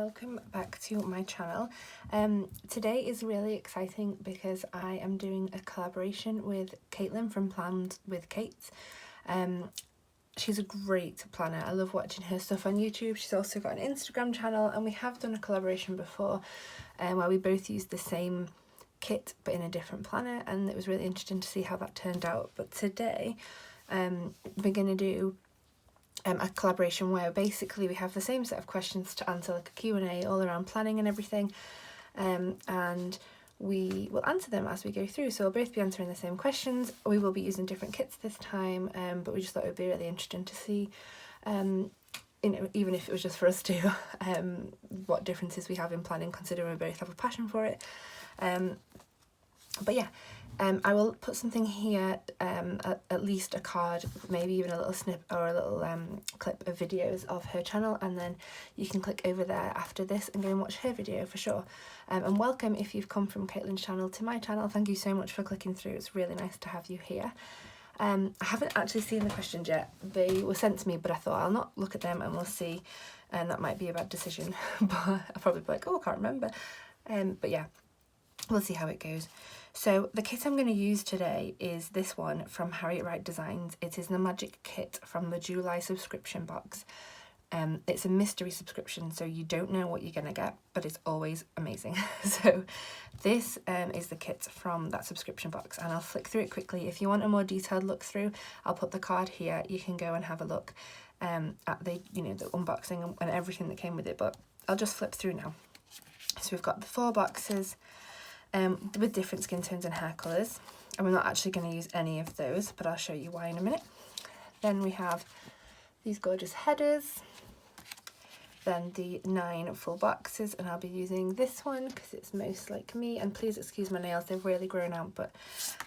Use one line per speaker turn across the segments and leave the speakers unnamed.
welcome back to my channel. Today is really exciting because I am doing a collaboration with Caitlin from LifewithCaits. She's a great planner. I love watching her stuff on YouTube. She's also got an Instagram channel, and we have done a collaboration before where we both used the same kit but in a different planner, and it was really interesting to see how that turned out. But today we're going to do a collaboration where basically we have the same set of questions to answer, like a Q&A all around planning and everything, and we will answer them as we go through. So we'll both be answering the same questions. We will be using different kits this time, but we just thought it would be really interesting to see, you know, even if it was just for us two, what differences we have in planning, considering we both have a passion for it. But yeah, I will put something here, at least a card, maybe even a little snip or a little clip of videos of her channel, and then you can click over there after this and go and watch her video for sure. And welcome if you've come from Caitlin's channel to my channel. Thank you so much for clicking through. It's really nice to have you here. I haven't actually seen the questions yet. They were sent to me, but I thought I'll not look at them and we'll see, and that might be a bad decision, but I'll probably be like, oh, I can't remember. But yeah, we'll see how it goes. So the kit I'm going to use today is this one from Harriet Wright Designs. It is the Magic Kit from the July subscription box. It's a mystery subscription, so you don't know what you're going to get, but it's always amazing. So this is the kit from that subscription box, and I'll flick through it quickly. If you want a more detailed look through, I'll put the card here. You can go and have a look at the, you know, the unboxing and everything that came with it, but I'll just flip through now. So we've got the 4 boxes with different skin tones and hair colours, and we're not actually going to use any of those, but I'll show you why in a minute. Then we have these gorgeous headers, then the 9 full boxes, and I'll be using this one because it's most like me, and please excuse my nails, they've really grown out, but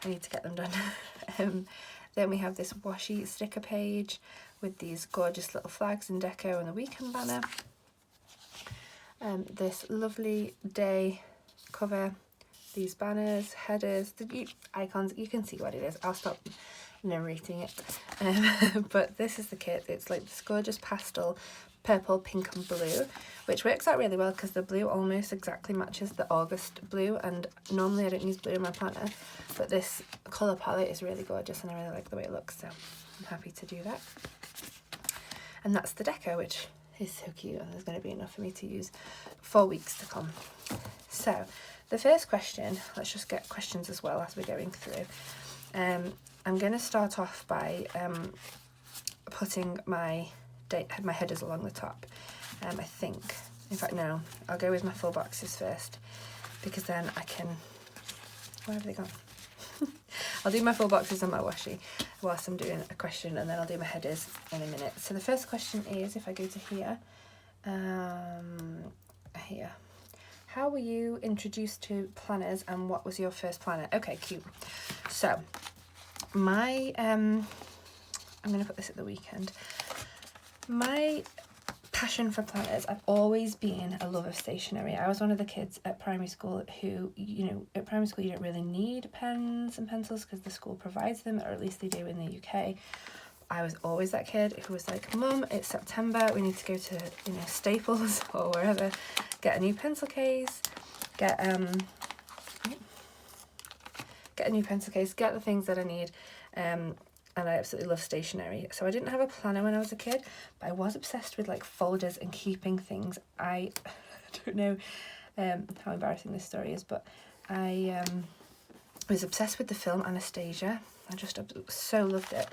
I need to get them done. Then we have this washi sticker page with these gorgeous little flags and deco and the weekend banner, this lovely day cover, these banners, headers, the icons. You can see what it is. I'll stop narrating it. But this is the kit. It's like this gorgeous pastel purple, pink and blue, which works out really well because the blue almost exactly matches the August blue, and normally I don't use blue in my planner, but this colour palette is really gorgeous and I really like the way it looks, so I'm happy to do that. And that's the deco, which is so cute, and there's going to be enough for me to use for weeks to come. So the first question, let's just get questions as well as we're going through. I'm going to start off by putting my headers along the top. I think, in fact no, I'll go with my full boxes first, because then I can, where have they gone? I'll do my full boxes on my washi whilst I'm doing a question, and then I'll do my headers in a minute. So the first question is, if I go to here, here. How were you introduced to planners, and what was your first planner? Okay, cute. So my, I'm going to put this at the weekend. My passion for planners, I've always been a love of stationery. I was one of the kids at primary school who, you know, at primary school you don't really need pens and pencils because the school provides them, or at least they do in the UK. I was always that kid who was like, Mum, it's September, we need to go to, you know, Staples or wherever, get a new pencil case, get a new pencil case, get the things that I need, and I absolutely love stationery. So I didn't have a planner when I was a kid, but I was obsessed with like folders and keeping things. I don't know how embarrassing this story is, but I was obsessed with the film Anastasia. I just so loved it.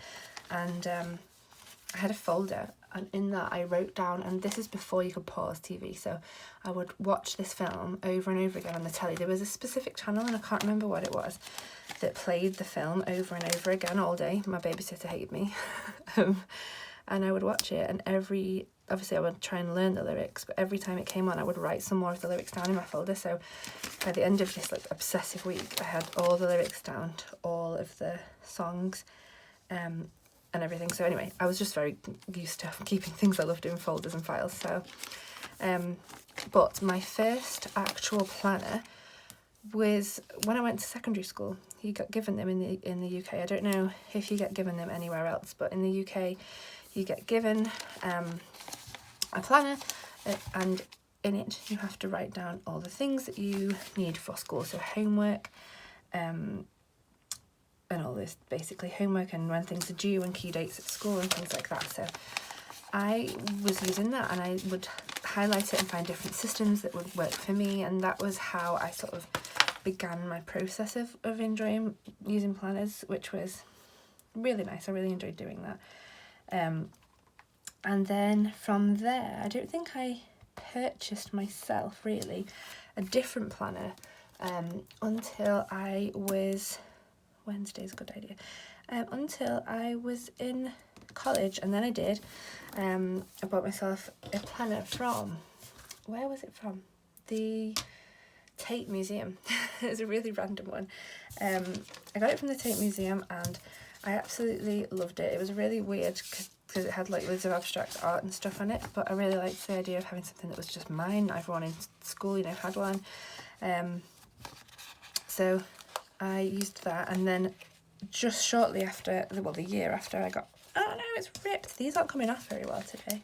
And I had a folder, and in that I wrote down, and this is before you could pause TV, so I would watch this film over and over again on the telly. There was a specific channel, and I can't remember what it was, that played the film over and over again all day. My babysitter hated me. And I would watch it, and obviously I would try and learn the lyrics, but every time it came on I would write some more of the lyrics down in my folder. So by the end of this like obsessive week, I had all the lyrics down to all of the songs, and everything. So anyway, I was just very used to keeping things I loved in folders and files. So but my first actual planner was when I went to secondary school. You got given them in the UK. I don't know if you get given them anywhere else, but in the UK you get given a planner, and in it you have to write down all the things that you need for school, so homework, and all this, basically homework and when things are due and key dates at school and things like that. So I was using that, and I would highlight it and find different systems that would work for me, and that was how I sort of began my process of enjoying using planners, which was really nice. I really enjoyed doing that. And then from there, I don't think I purchased myself really a different planner until I was, Wednesday's a good idea, until I was in college, and then I did. I bought myself a planner from, where was it from? The Tate Museum. It's a really random one. I got it from the Tate Museum and I absolutely loved it. It was really weird because it had like loads of abstract art and stuff on it, but I really liked the idea of having something that was just mine. Everyone in school, you know, had one. So I used that, and then just shortly after, well, the year after I got, oh no, it's ripped. These aren't coming off very well today.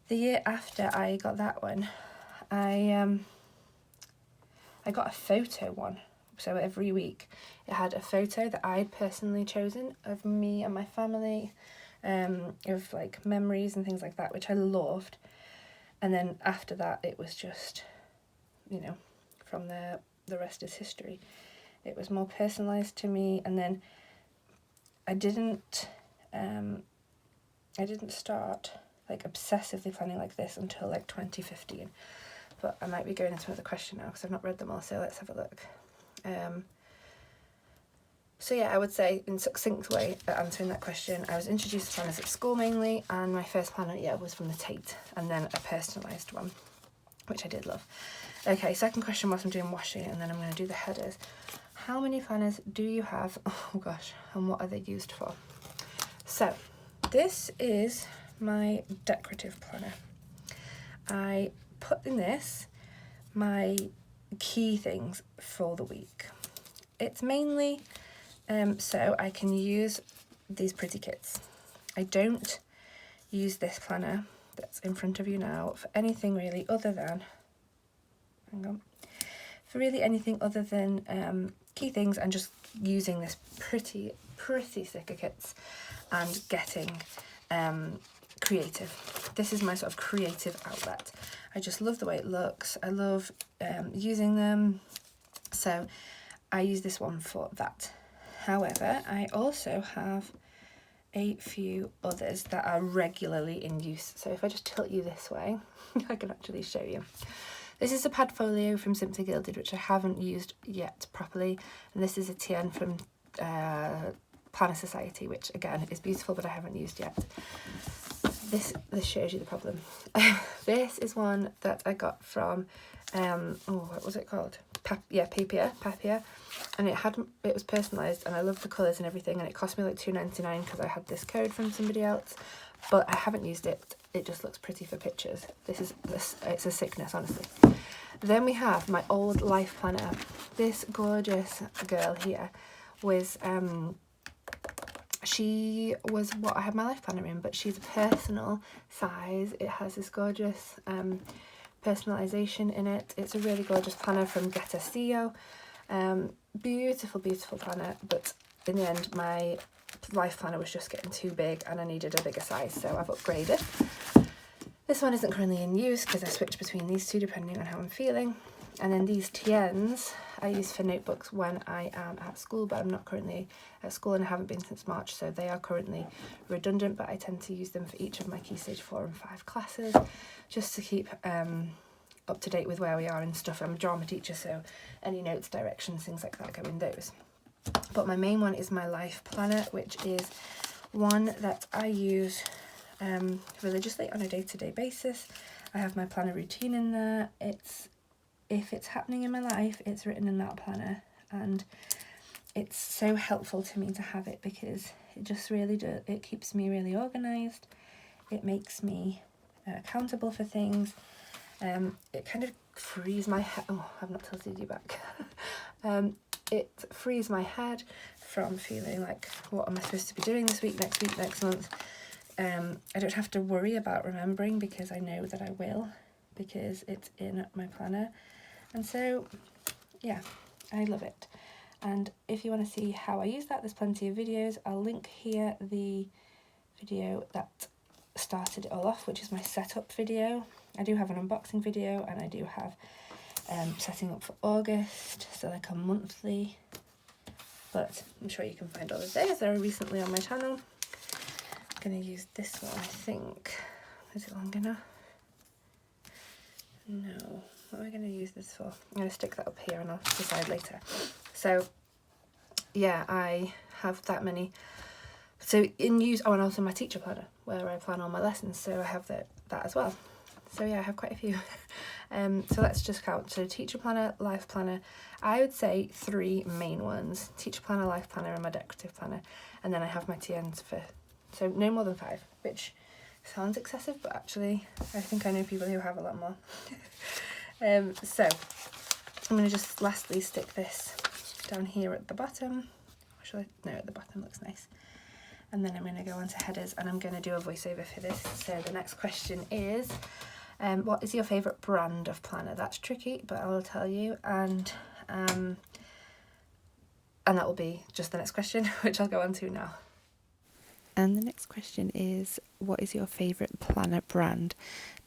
The year after I got that one, I got a photo one. So every week it had a photo that I'd personally chosen of me and my family, of like memories and things like that, which I loved. And then after that, it was just, you know, from there, the rest is history. It was more personalised to me. And then I didn't start like obsessively planning like this until like 2015. But I might be going into another question now because I've not read them all, so let's have a look. So yeah, I would say in succinct way answering that question, I was introduced to planners at school mainly, and my first planner, yeah, was from the Tate, and then a personalised one, which I did love. Okay, second question whilst I'm doing washing, and then I'm going to do the headers. How many planners do you have? Oh gosh, and what are they used for? So this is my decorative planner. I put in this my key things for the week. It's mainly so I can use these pretty kits. I don't use this planner that's in front of you now for anything really other than, anything other than key things, and just using this pretty sticker kits and getting creative. This is my sort of creative outlet. I just love the way it looks. I love using them, so I use this one for that. However, I also have a few others that are regularly in use. So if I just tilt you this way, I can actually show you. This is a pad folio from Simply Gilded, which I haven't used yet properly. And this is a TN from Planner Society, which again is beautiful, but I haven't used yet. This shows you the problem. This is one that I got from, what was it called? Papier. And it was personalised, and I love the colours and everything, and it cost me like $2.99 because I had this code from somebody else, but I haven't used it. It just looks pretty for pictures. It's a sickness, honestly. Then we have my old life planner. This gorgeous girl here was, she was what I had my life planner in, but she's a personal size. It has this gorgeous personalisation in it. It's a really gorgeous planner from Get SEO. Beautiful planner, but in the end my life planner was just getting too big and I needed a bigger size, so I've upgraded. This one isn't currently in use because I switch between these two depending on how I'm feeling. And then these TNs I use for notebooks when I am at school, but I'm not currently at school and I haven't been since March, so they are currently redundant, but I tend to use them for each of my Key Stage 4 and 5 classes just to keep up to date with where we are and stuff. I'm a drama teacher, so any notes, directions, things like that go in those. But my main one is my life planner, which is one that I use religiously on a day-to-day basis. I have my planner routine in there. If it's happening in my life, it's written in that planner, and it's so helpful to me to have it because it just really does. It keeps me really organised. It makes me accountable for things. It kind of frees my head. Oh, I've not tilted you back. It frees my head from feeling like, what am I supposed to be doing this week, next month? I don't have to worry about remembering because I know that I will. because it's in my planner. And so yeah, I love it. And if you want to see how I use that, there's plenty of videos. I'll link here the video that started it all off, which is my setup video. I do have an unboxing video, and I do have setting up for August, so like a monthly, but I'm sure you can find all of those. They're recently on my channel. I'm going to use this one, I think. Is it long enough? No. What am I going to use this for? I'm going to stick that up here and I'll decide later. So yeah, I have that many. So in use, oh, and also my teacher planner where I plan all my lessons, so I have that as well. So yeah, I have quite a few. So let's just count. So teacher planner, life planner, I would say 3 main ones: teacher planner, life planner, and my decorative planner. And then I have my TNs for, so no more than 5, which sounds excessive, but actually I think I know people who have a lot more. So I'm going to just lastly stick this down here at the bottom. Actually, no, at the bottom looks nice. And then I'm going to go on to headers, and I'm going to do a voiceover for this. So the next question is, what is your favourite brand of planner? That's tricky, but I will tell you. And that will be just the next question, which I'll go on to now. And the next question is, what is your favourite planner brand?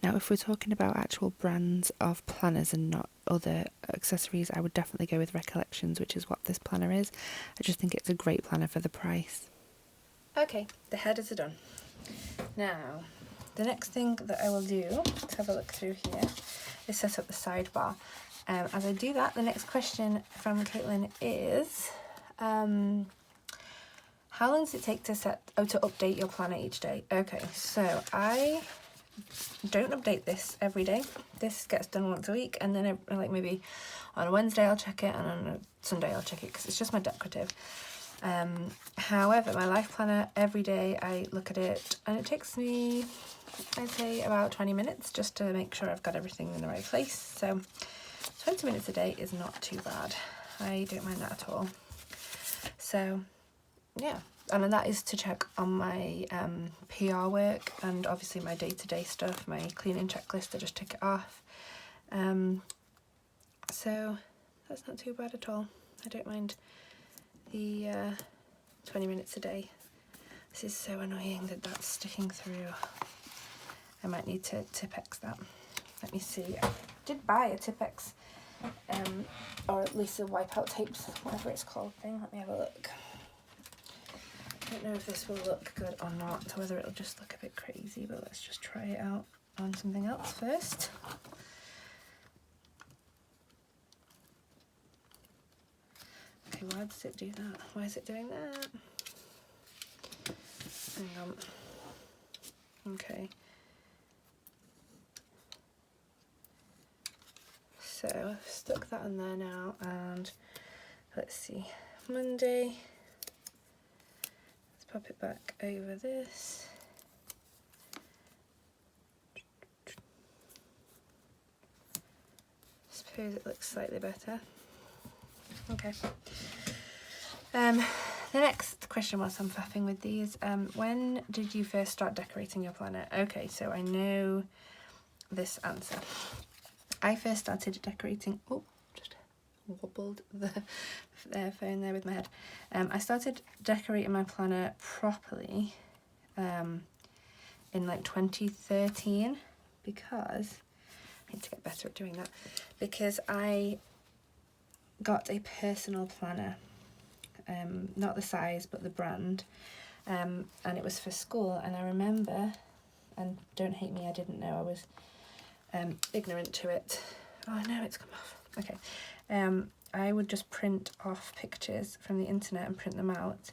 Now, if we're talking about actual brands of planners and not other accessories, I would definitely go with Recollections, which is what this planner is. I just think it's a great planner for the price. Okay, the headers are done. Now, the next thing that I will do, let's have a look through here, is set up the sidebar. As I do that, the next question from Caitlin is, how long does it take to update your planner each day? Okay, so I don't update this every day. This gets done once a week, and then like maybe on a Wednesday I'll check it, and on a Sunday I'll check it, because it's just my decorative. However, my life planner, every day I look at it, and it takes me, I'd say, about 20 minutes just to make sure I've got everything in the right place. So 20 minutes a day is not too bad. I don't mind that at all. So yeah, and then that is to check on my PR work, and obviously my day-to-day stuff, my cleaning checklist, I just tick it off. So that's not too bad at all. I don't mind the 20 minutes a day. This is so annoying that that's sticking through. I might need to Tipp-Ex that. Let me see. I did buy a Tipp-Ex, or at least a wipeout tapes, whatever it's called thing. Let me have a look. I don't know if this will look good or not, or whether it'll just look a bit crazy, but let's just try it out on something else first. Okay, why does it do that? Why is it doing that? Hang on. Okay. So I've stuck that in there now, and let's see, Monday. Let's pop it back over this. Suppose it looks slightly better. Okay. The next question whilst I'm faffing with these, when did you first start decorating your planner? Okay, so I know this answer. I first started decorating, oh, just wobbled the phone there with my head. I started decorating my planner properly in like 2013, because I need to get better at doing that, because I got a personal planner, not the size but the brand, and it was for school. And I remember, and don't hate me, I didn't know, I was ignorant to it. Oh no, it's come off. Okay. I would just print off pictures from the internet and print them out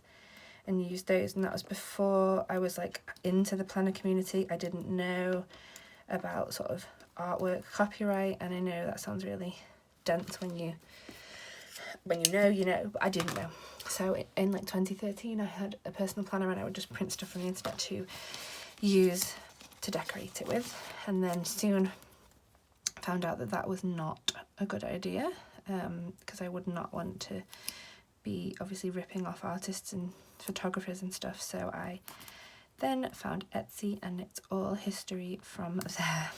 and use those, and that was before I was like into the planner community. I didn't know about sort of artwork, copyright, and I know that sounds really dense when you know, but I didn't know. So in like 2013 I had a personal planner, and I would just print stuff from the internet to use to decorate it with, and then soon found out that that was not a good idea, because I would not want to be obviously ripping off artists and photographers and stuff. So I then found Etsy, and it's all history from there.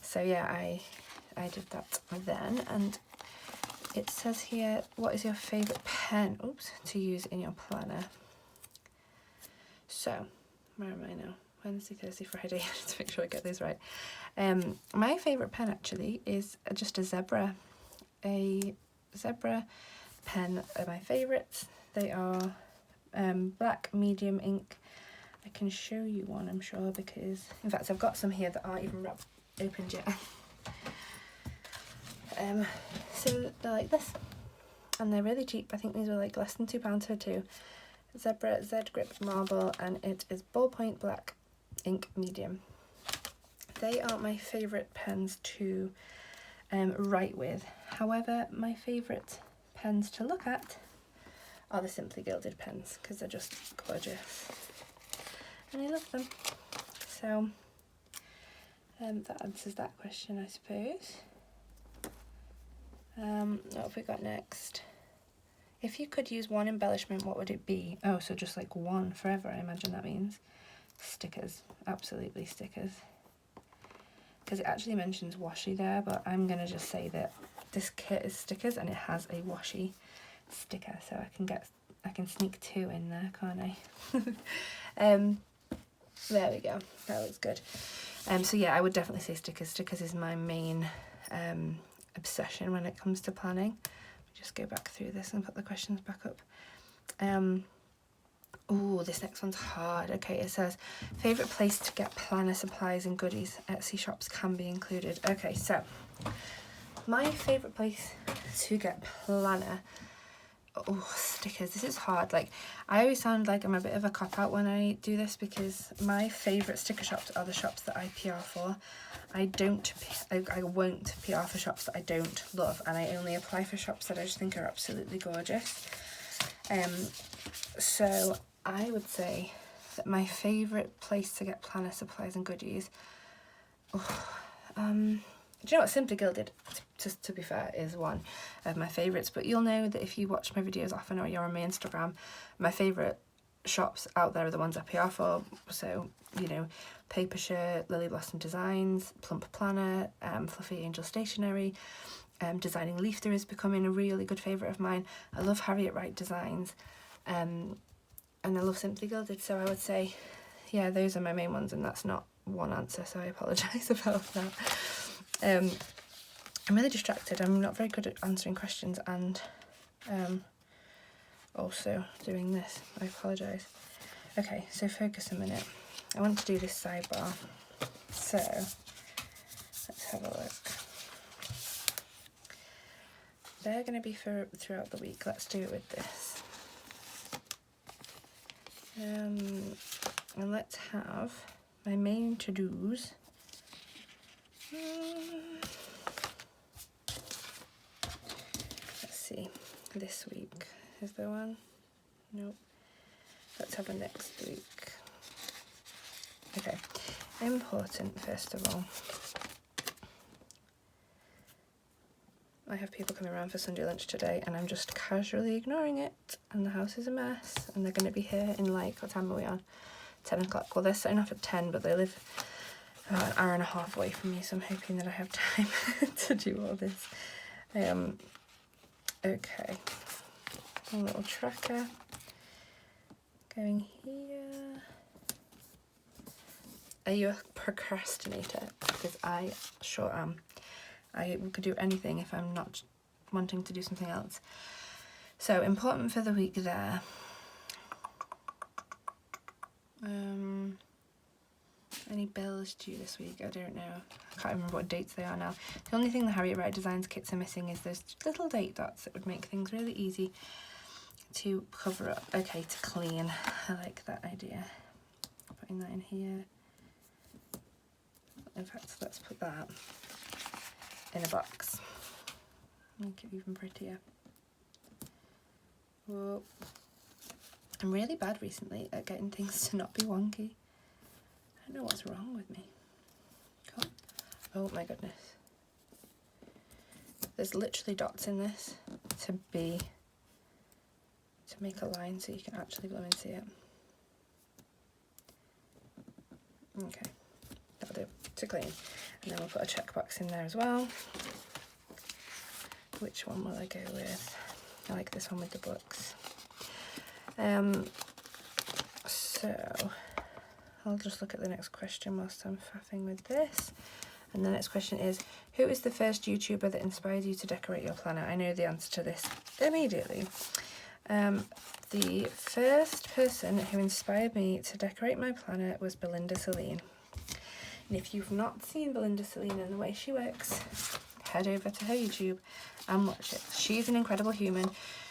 So yeah, I did that then. And it says here, what is your favourite pen, to use in your planner? So, where am I now? Wednesday, Thursday, Friday, to make sure I get these right. My favourite pen actually is just a zebra. A zebra pen are my favourites. They are black medium ink. I can show you one, I'm sure, because in fact I've got some here that aren't even opened yet. So they're like this, and they're really cheap. I think these were like less than £2 for two. Zebra Z Grip Marble, and it is ballpoint black ink medium. They are my favourite pens to write with. However, my favourite pens to look at are the Simply Gilded pens, because they're just gorgeous and I love them. So that answers that question, I suppose. What have we got next? If you could use one embellishment, what would it be? Oh, so just like one forever, I imagine that means. Stickers, absolutely stickers. Because it actually mentions washi there, but I'm going to just say that this kit is stickers and it has a washi sticker, so I can sneak two in there, can't I? There we go, that looks good. So yeah, I would definitely say stickers. Stickers is my main obsession when it comes to planning. Just go back through this and put the questions back up. Oh, this next one's hard. Okay, it says, favourite place to get planner supplies and goodies. Etsy shops can be included. Okay, so my favourite place to get planner. Oh, stickers. This is hard. Like, I always sound like I'm a bit of a cop-out when I do this, because my favourite sticker shops are the shops that I PR for. I won't PR for shops that I don't love, and I only apply for shops that I just think are absolutely gorgeous. So I would say that my favourite place to get planner supplies and goodies, do you know what, Simply Gilded, to be fair, is one of my favourites, but you'll know that if you watch my videos often or you're on my Instagram, my favourite shops out there are the ones I PR for. So, you know, Paper Shirt, Lily Blossom Designs, Plump Planner, Fluffy Angel Stationery, Designing Leaf Through is becoming a really good favourite of mine. I love Harriet Wright Designs, and I love Simply Gilded, so I would say, yeah, those are my main ones, and that's not one answer, so I apologise about that. I'm really distracted. I'm not very good at answering questions and also doing this. I apologise. Okay, so focus a minute. I want to do this sidebar. So let's have a look. They're going to be for throughout the week. Let's do it with this. And let's have my main to-dos. Let's see, this week, is there one? Nope. Let's have a next week. Okay, important first of all. I have people coming around for Sunday lunch today, and I'm just casually ignoring it, and the house is a mess, and they're going to be here in, like, what time are we on? 10 o'clock. Well, they're setting off at 10, but they live an hour and a half away from me, so I'm hoping that I have time to do all this. Okay, a little tracker going here. Are you a procrastinator? Because I sure am. I could do anything if I'm not wanting to do something else. So, important for the week there. Any bills due this week? I don't know. I can't remember what dates they are now. The only thing the Harriet Wright Designs kits are missing is those little date dots that would make things really easy to cover up. Okay, to clean. I like that idea. Putting that in here. In fact, let's put that in a box. Make it even prettier. Whoa. I'm really bad recently at getting things to not be wonky. I don't know what's wrong with me. Come on. Oh my goodness. There's literally dots in this to make a line so you can actually blow and see it. Okay, that'll do to clean. And then we'll put a checkbox in there as well. Which one will I go with? I like this one with the books. So I'll just look at the next question whilst I'm faffing with this. And the next question is, who is the first YouTuber that inspired you to decorate your planner? I know the answer to this immediately. The first person who inspired me to decorate my planner was Belinda Celine. And if you've not seen Belinda Celine and the way she works, head over to her YouTube and watch it. She's an incredible human.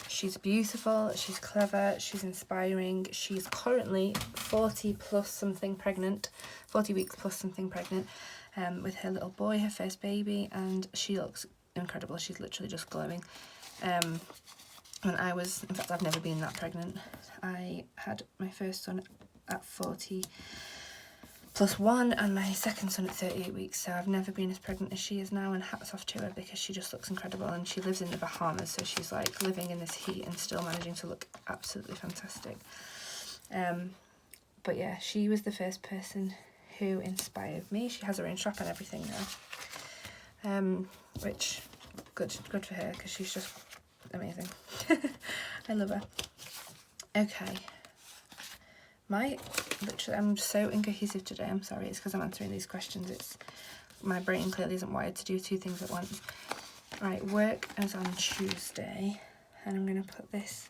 She's beautiful, she's clever, she's inspiring. She's currently 40 plus something pregnant, 40 weeks plus something pregnant, with her little boy, her first baby, and she looks incredible. She's literally just glowing. When I was, in fact, I've never been that pregnant. I had my first son at 40 plus 1 and my second son at 38 weeks, so I've never been as pregnant as she is now, and hats off to her because she just looks incredible. And she lives in the Bahamas, so she's like living in this heat and still managing to look absolutely fantastic. But yeah, she was the first person who inspired me. She has her own shop and everything now, which good for her because she's just amazing. I love her. Okay, literally, I'm so incohesive today. I'm sorry. It's because I'm answering these questions. It's my brain clearly isn't wired to do 2 things at once. Right, work is on Tuesday, and I'm going to put this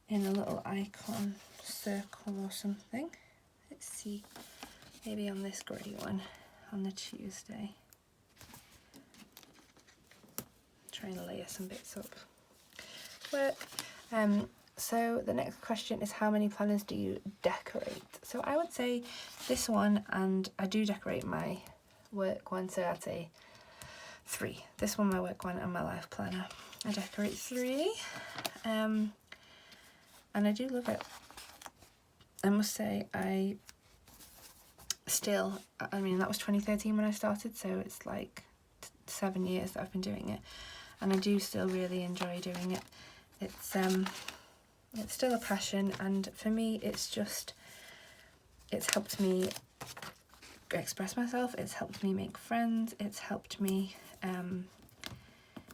in a little icon circle or something. Let's see, maybe on this grey one on the Tuesday. Try and layer some bits up. Work. So the next question is, how many planners do you decorate? So I would say this one, and I do decorate my work one, so I'd say 3. This one, my work one, and my life planner. I decorate 3, and I do love it. I must say, I mean, that was 2013 when I started, so it's like 7 years that I've been doing it, and I do still really enjoy doing it. It's still a passion, and for me it's helped me express myself, it's helped me make friends, it's helped me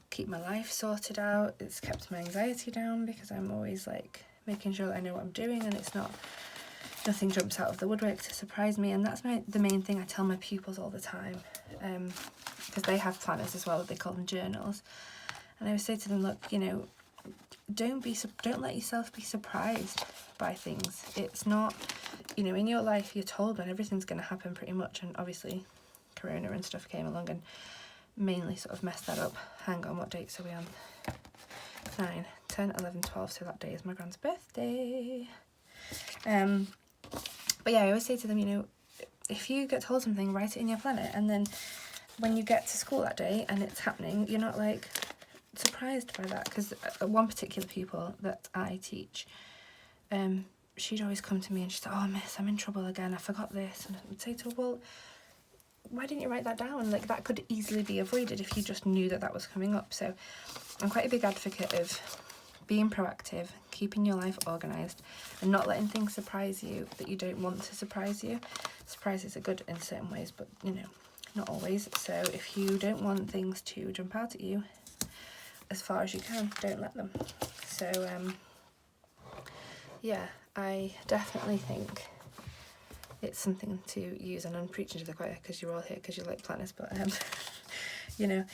keep my life sorted out, it's kept my anxiety down because I'm always like making sure that I know what I'm doing and nothing jumps out of the woodwork to surprise me. And that's the main thing I tell my pupils all the time, because they have planners as well, they call them journals, and I always say to them, look, you know, don't let yourself be surprised by things. It's not, you know, in your life you're told when everything's going to happen pretty much, and obviously Corona and stuff came along and mainly sort of messed that up. Hang on, what dates are we on? 9, 10, 11, 12, so that day is my grand's birthday. But yeah, I always say to them, you know, if you get told something, write it in your planner, and then when you get to school that day and it's happening, you're not like surprised by that. Because one particular pupil that I teach, she'd always come to me and she'd say, oh miss, I'm in trouble again, I forgot this, and I would say to her, well, why didn't you write that down? Like, that could easily be avoided if you just knew that was coming up. So I'm quite a big advocate of being proactive, keeping your life organised, and not letting things surprise you that you don't want to surprise you. Surprises are good in certain ways, but you know, not always. So if you don't want things to jump out at you, as far as you can, don't let them. So yeah, I definitely think it's something to use, and I'm preaching to the choir because you're all here because you like planners, but you know,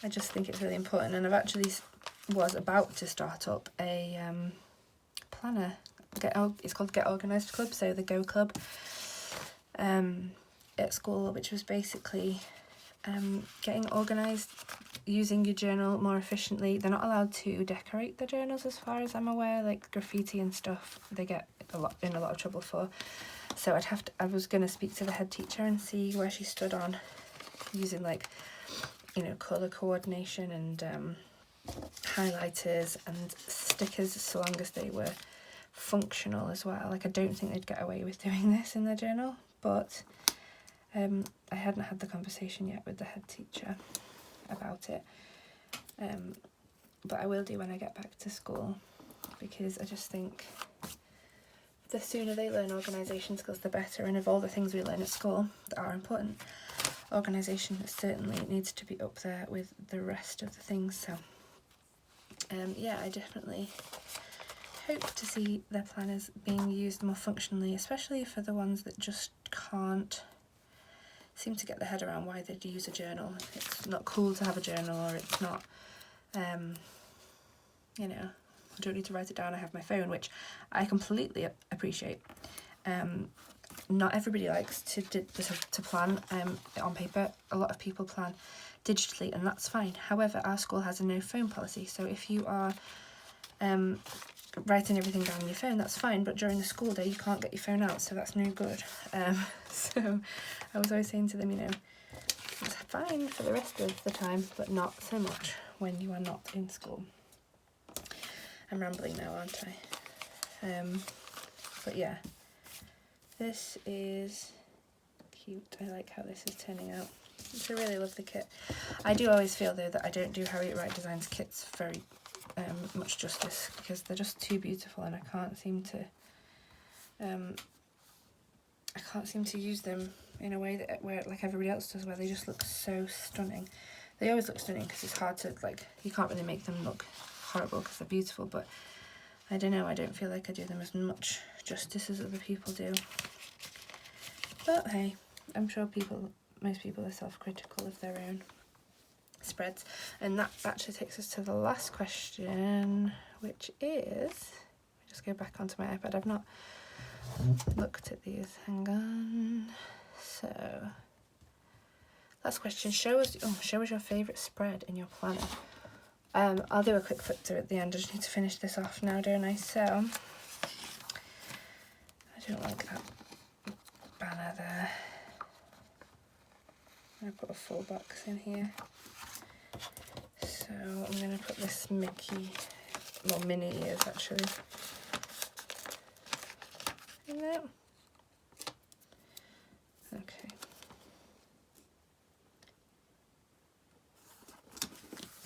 I just think it's really important. And I've actually was about to start up a planner. It's called Get Organised Club, so the Go Club at school, which was basically getting organised, using your journal more efficiently. They're not allowed to decorate the journals as far as I'm aware, like graffiti and stuff they get in a lot of trouble for. So I was going to speak to the head teacher and see where she stood on using, like, you know, colour coordination and highlighters and stickers, so long as they were functional as well. Like, I don't think they'd get away with doing this in their journal, but I hadn't had the conversation yet with the head teacher about it, but I will do when I get back to school, because I just think the sooner they learn organisation skills the better, and of all the things we learn at school that are important, organisation certainly needs to be up there with the rest of the things. So yeah, I definitely hope to see their planners being used more functionally, especially for the ones that just can't seem to get their head around why they'd use a journal. It's not cool to have a journal, or it's not, you know, I don't need to write it down, I have my phone, which I completely appreciate. Not everybody likes to plan on paper. A lot of people plan digitally, and that's fine. However, our school has a no phone policy, so if you are writing everything down on your phone, that's fine, but during the school day you can't get your phone out, so that's no good. So I was always saying to them, you know, it's fine for the rest of the time, but not so much when you are not in school. I'm rambling now, aren't I? But yeah, this is cute. I like how this is turning out. It's a really lovely kit. I do always feel though that I don't do Harriet Wright Designs kits very much justice, because they're just too beautiful, and I can't seem to use them in a way that where like everybody else does, where they just look so stunning. They always look stunning because it's hard to, like, you can't really make them look horrible because they're beautiful, but I don't know, I don't feel like I do them as much justice as other people do. But hey, I'm sure most people are self-critical of their own spreads. And that actually takes us to the last question, which is, just go back onto my iPad, I've not looked at these, hang on. So last question, show us your favourite spread in your planner. I'll do a quick flip through at the end. I just need to finish this off now, don't I? So I don't like that banner there. I'm going to put a full box in here. So I'm going to put this Mickey, well, mini ears actually, in there. Okay.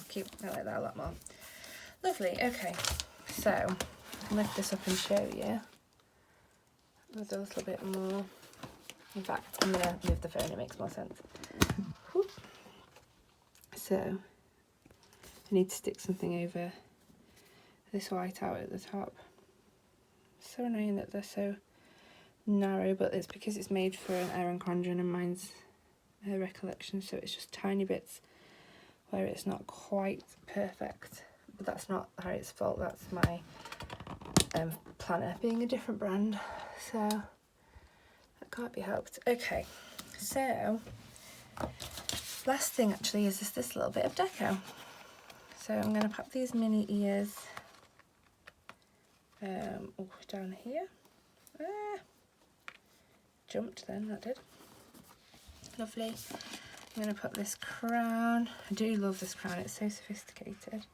Cute, I like that a lot more. Lovely, okay. So I can lift this up and show you with a little bit more. In fact, I'm going to move the phone, it makes more sense. So I need to stick something over this white out at the top. It's so annoying that they're so narrow, but it's because it's made for an Erin Condren and mine's a Recollection, so it's just tiny bits where it's not quite perfect. But that's not Harriet's fault, that's my planner being a different brand, so that can't be helped. Okay, so last thing actually is just this little bit of deco. So I'm going to pop these mini ears down here. Jumped then, that did. Lovely. I'm going to put this crown. I do love this crown, it's so sophisticated.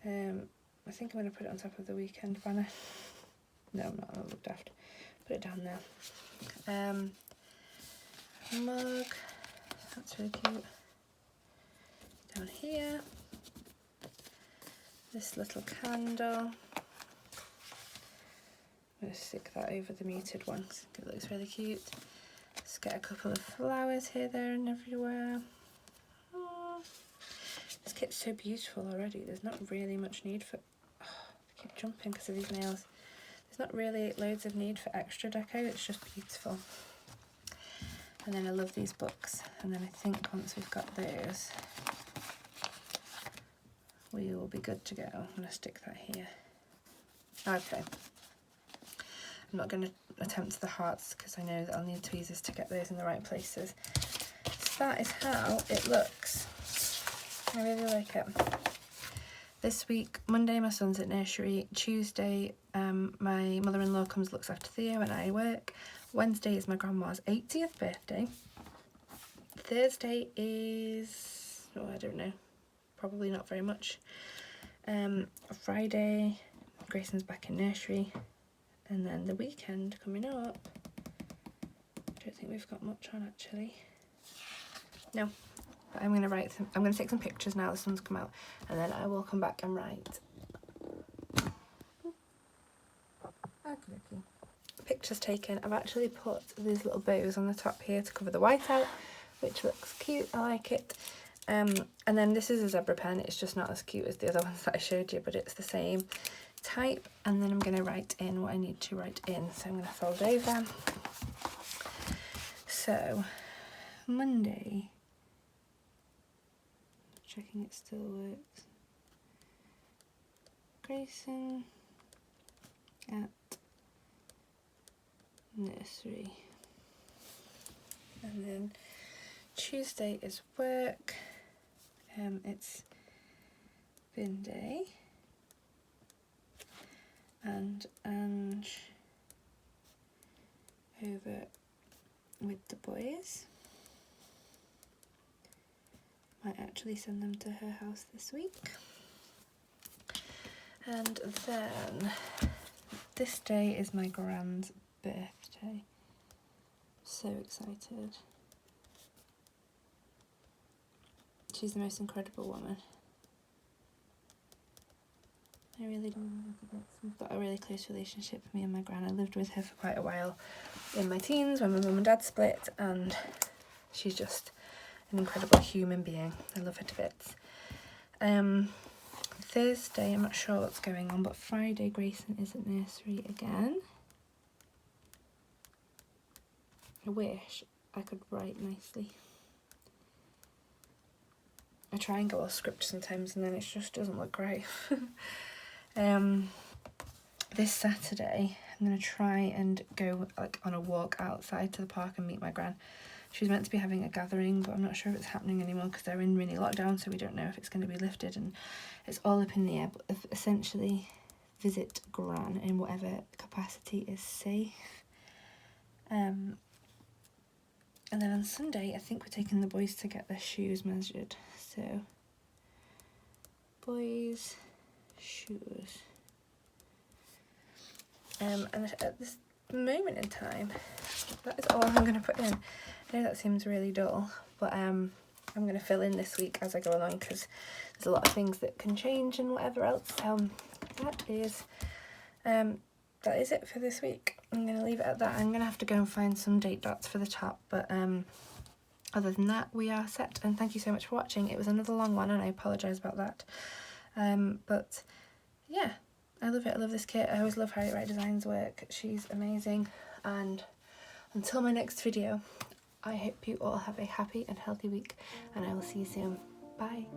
I think I'm going to put it on top of the Weekend banner. No, I'm not, I'll look daft. Put it down there. Mug, that's really cute. Down here. This little candle. I'm going to stick that over the muted one because it looks really cute. Let's get a couple of flowers here, there and everywhere. Oh, this kit's so beautiful already. There's not really much need for... Oh, I keep jumping because of these nails. There's not really loads of need for extra deco. It's just beautiful. And then I love these books. And then I think once we've got those, we will be good to go. I'm going to stick that here. Okay. I'm not going to attempt the hearts because I know that I'll need tweezers to get those in the right places. So that is how it looks. I really like it. This week, Monday my son's at nursery. Tuesday my mother-in-law comes, looks after Theo and I work. Wednesday is my grandma's 80th birthday. Thursday is, oh, I don't know, probably not very much. Friday, Grayson's back in nursery. And then the weekend coming up, I don't think we've got much on actually. No, but I'm gonna take some pictures now the sun's come out, and then I will come back and write. Okay. Pictures taken. I've actually put these little bows on the top here to cover the white out, which looks cute. I like it. And then this is a zebra pen. It's just not as cute as the other ones that I showed you, but it's the same type. And then I'm going to write in what I need to write in. So I'm going to fold over. So Monday, checking it still works. Grayson at nursery. And then Tuesday is work. It's bin day. And Ange over with the boys. Might actually send them to her house this week. And then this day is my grand's birthday. So excited. She's the most incredible woman. I really do. We've got a really close relationship, me and my gran. I lived with her for quite a while in my teens when my mum and dad split, and she's just an incredible human being. I love her to bits. Thursday, I'm not sure what's going on, but Friday Grayson is at nursery again. I wish I could write nicely. I try and go all script sometimes and then it just doesn't look right. This Saturday I'm going to try and go like on a walk outside to the park and meet my gran. She was meant to be having a gathering, but I'm not sure if it's happening anymore because they're in mini lockdown, so we don't know if it's going to be lifted, and it's all up in the air. But essentially visit gran in whatever capacity is safe. And then on Sunday I think we're taking the boys to get their shoes measured. So boys shoes. And at this moment in time, that is all I'm going to put in. I know that seems really dull, but I'm going to fill in this week as I go along because there's a lot of things that can change and whatever else. That is it for this week. I'm going to leave it at that. I'm going to have to go and find some date dots for the top, but other than that, we are set, and thank you so much for watching. It was another long one and I apologise about that. But yeah, I love it. I love this kit. I always love Harriet Wright Designs work. She's amazing. And until my next video, I hope you all have a happy and healthy week, and I will see you soon. Bye.